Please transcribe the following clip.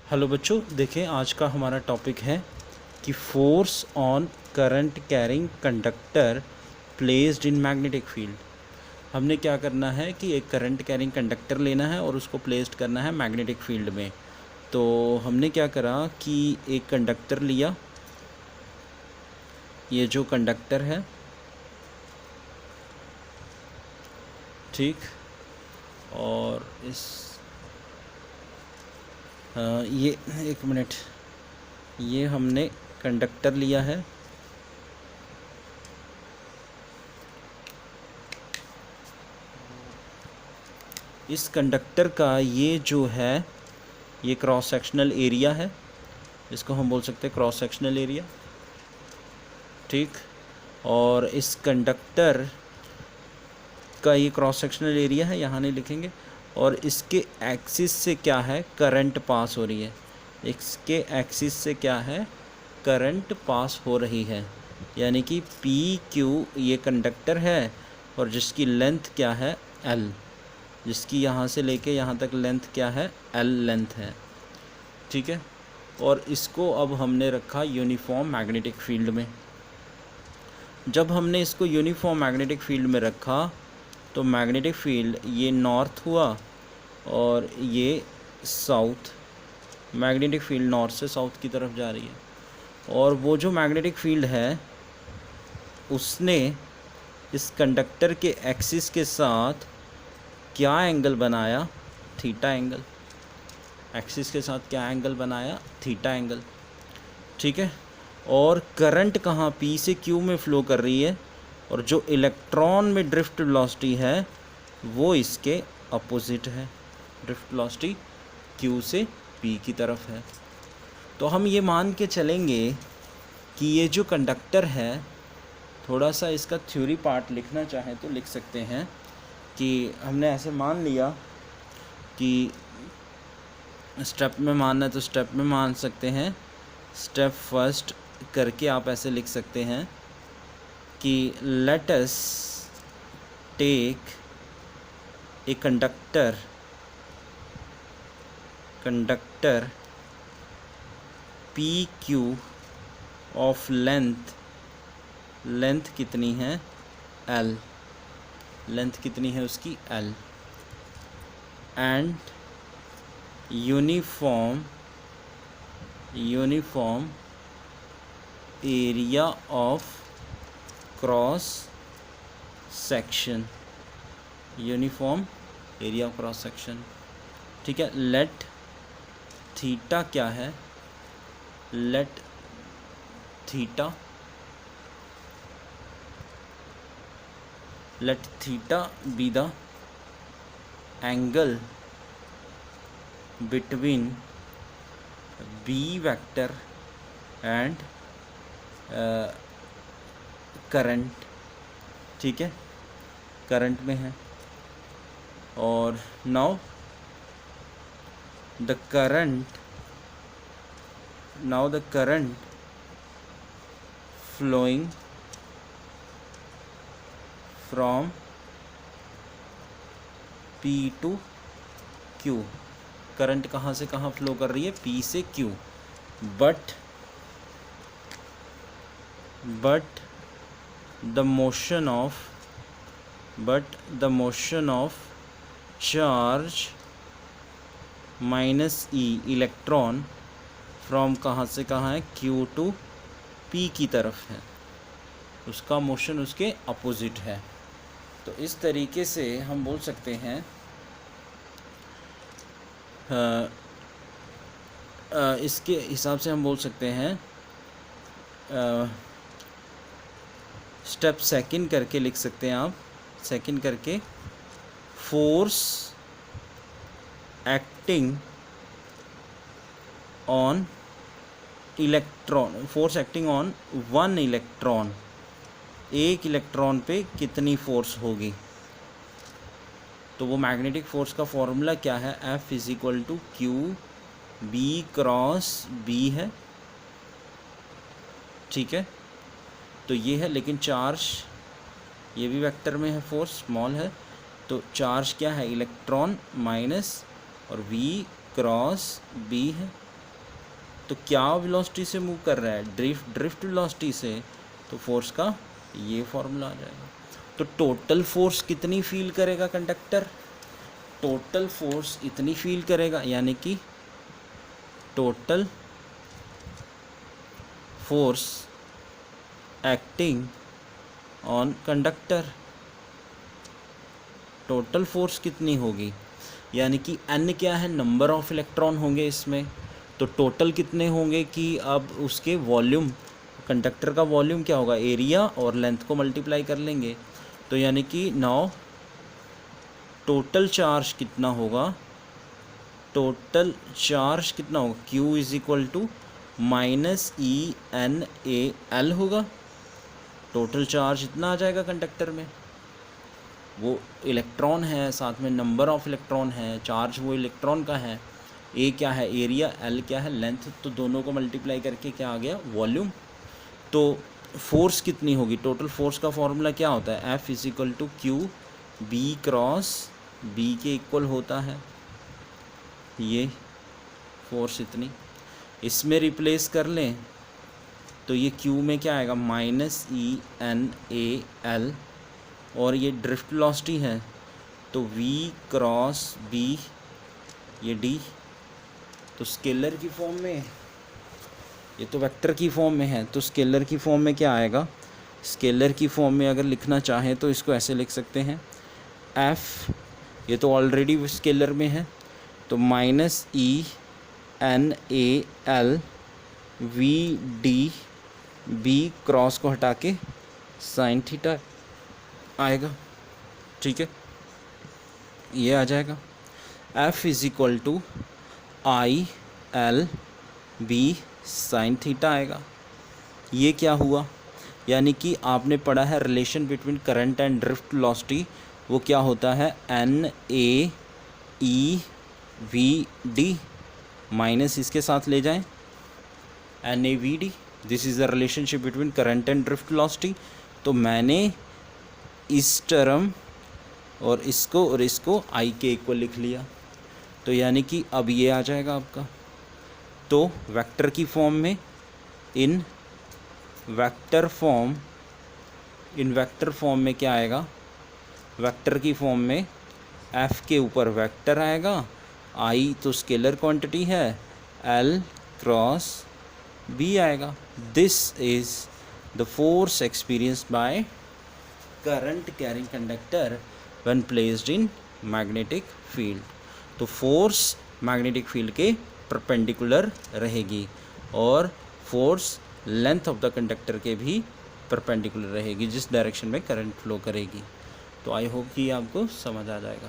Hello बच्चों, देखें आज का हमारा टॉपिक है कि force on current carrying conductor placed in magnetic field. हमने क्या करना है कि एक करंट कैरिंग कंडक्टर लेना है और उसको प्लेस्ड करना है मैग्नेटिक फील्ड में। तो हमने क्या करा कि एक कंडक्टर लिया, ये जो कंडक्टर है, ठीक, और ये एक मिनट, ये हमने कंडक्टर लिया है, इस कंडक्टर का ये जो है ये क्रॉस सेक्शनल एरिया है, इसको हम बोल सकते हैं क्रॉस सेक्शनल एरिया, ठीक। और इस कंडक्टर का ये क्रॉस सेक्शनल एरिया है, यहाँ नहीं लिखेंगे। और इसके एक्सिस से क्या है, करंट पास हो रही है। इसके एक्सिस से क्या है, करंट पास हो रही है, यानी कि पी क्यू ये कंडक्टर है और जिसकी लेंथ क्या है, एल, जिसकी यहाँ से लेके यहाँ तक लेंथ क्या है, एल लेंथ है, ठीक है। और इसको अब हमने रखा यूनिफॉर्म मैग्नेटिक फील्ड में। जब हमने इसको यूनिफॉर्म मैग्नेटिक फील्ड में रखा तो मैग्नेटिक फील्ड ये नॉर्थ हुआ और ये साउथ, मैग्नेटिक फील्ड नॉर्थ से साउथ की तरफ जा रही है। और वो जो मैग्नेटिक फील्ड है उसने इस कंडक्टर के एक्सिस के साथ क्या एंगल बनाया, थीटा एंगल। एक्सिस के साथ क्या एंगल बनाया, थीटा एंगल, ठीक है। और करंट कहाँ, पी से क्यू में फ़्लो कर रही है और जो इलेक्ट्रॉन में ड्रिफ्ट वेलोसिटी है वो इसके अपोजिट है, ड्रिफ्ट वेलोसिटी क्यू से पी की तरफ है। तो हम ये मान के चलेंगे कि ये जो कंडक्टर है, थोड़ा सा इसका थ्योरी पार्ट लिखना चाहें तो लिख सकते हैं कि हमने ऐसे मान लिया कि स्टेप में मानना है तो स्टेप में मान सकते हैं। स्टेप फर्स्ट करके आप ऐसे लिख सकते हैं कि let us take a conductor P Q of length कितनी है, एल, लेंथ कितनी है उसकी, L, and uniform area of cross section, uniform area of cross section, ठीक है। लेट थीटा क्या है, let theta be the angle between B vector and current, ठीक है, करंट में है। और now the current flowing from P to Q, current कहाँ से कहाँ फ्लो कर रही है, P से Q, but the motion of charge minus E electron from कहाँ से कहाँ है, Q टू P की तरफ है, उसका मोशन उसके अपोजिट है। तो इस तरीके से हम बोल सकते हैं, इसके हिसाब से हम बोल सकते हैं, स्टेप सेकंड करके लिख सकते हैं आप, सेकंड करके, force acting on one electron, एक इलेक्ट्रॉन पे कितनी फोर्स होगी। तो वो मैग्नेटिक फोर्स का फॉर्मूला क्या है, F is two Q B cross B है, ठीक है। तो ये है, लेकिन चार्ज ये भी वेक्टर में है, फोर्स स्मॉल है, तो चार्ज क्या है, इलेक्ट्रॉन माइनस, और V क्रॉस B है, तो क्या वेलोसिटी से मूव कर रहा है, ड्रिफ्ट वेलोसिटी से, तो फोर्स का ये फॉर्मूला आ जाएगा। तो टोटल फोर्स कितनी फील करेगा कंडक्टर, टोटल फोर्स इतनी फील करेगा, यानी कि total force acting on conductor, total force कितनी होगी, यानी कि n क्या है, नंबर ऑफ इलेक्ट्रॉन होंगे इसमें, तो टोटल कितने होंगे कि अब उसके वॉल्यूम, कंडक्टर का वॉल्यूम क्या होगा, एरिया और लेंथ को मल्टीप्लाई कर लेंगे, तो यानी कि नाउ टोटल चार्ज कितना होगा, टोटल चार्ज कितना होगा, Q is equal to -E_NA_L होगा। टोटल चार्ज इतना आ जाएगा कंडक्टर में, वो इलेक्ट्रॉन है, साथ में नंबर ऑफ इलेक्ट्रॉन है, चार्ज वो इलेक्ट्रॉन का है, ए क्या है एरिया, एल क्या है लेंथ, तो दोनों को मल्टीप्लाई करके क्या आ गया, वॉल्यूम। तो फोर्स कितनी होगी, टोटल फोर्स का फॉर्मूला क्या होता है, F is equal to Q B cross B के इक्वल होता है, ये फोर्स इतनी, इसमें रिप्लेस कर लें तो ये Q में क्या आएगा, -E_NA_L, और ये ड्रिफ्ट वेलोसिटी है तो V क्रॉस B, ये D, तो स्केलर की फॉर्म में, ये तो वेक्टर की फॉर्म में है, तो स्केलर की फॉर्म में क्या आएगा, स्केलर की फॉर्म में अगर लिखना चाहें तो इसको ऐसे लिख सकते हैं, F, ये तो ऑलरेडी स्केलर में है, तो -E_NA_L VD, B क्रॉस को हटा के साइन थीटा आएगा, ठीक है, ये आ जाएगा। F is equal to IL_B sine theta आएगा। ये क्या हुआ, यानी कि आपने पढ़ा है relation between current and drift velocity, वो क्या होता है, NAEVD माइनस इसके साथ ले जाएं NAVD, this is the relationship between current and drift velocity. तो मैंने इस टर्म और इसको I के इक्वल लिख लिया, तो यानी कि अब ये आ जाएगा आपका, तो वेक्टर की फॉर्म में, इन वेक्टर फॉर्म में क्या आएगा, वेक्टर की फॉर्म में F के ऊपर वेक्टर आएगा, I तो स्केलर क्वांटिटी है, L क्रॉस B आएगा। This is the force experienced by current carrying conductor when placed in magnetic field. तो फोर्स मैग्नेटिक फील्ड के परपेंडिकुलर रहेगी और force length of the conductor के भी परपेंडिकुलर रहेगी, जिस डायरेक्शन में करंट फ्लो करेगी। तो आई होप कि आपको समझ आ जाएगा।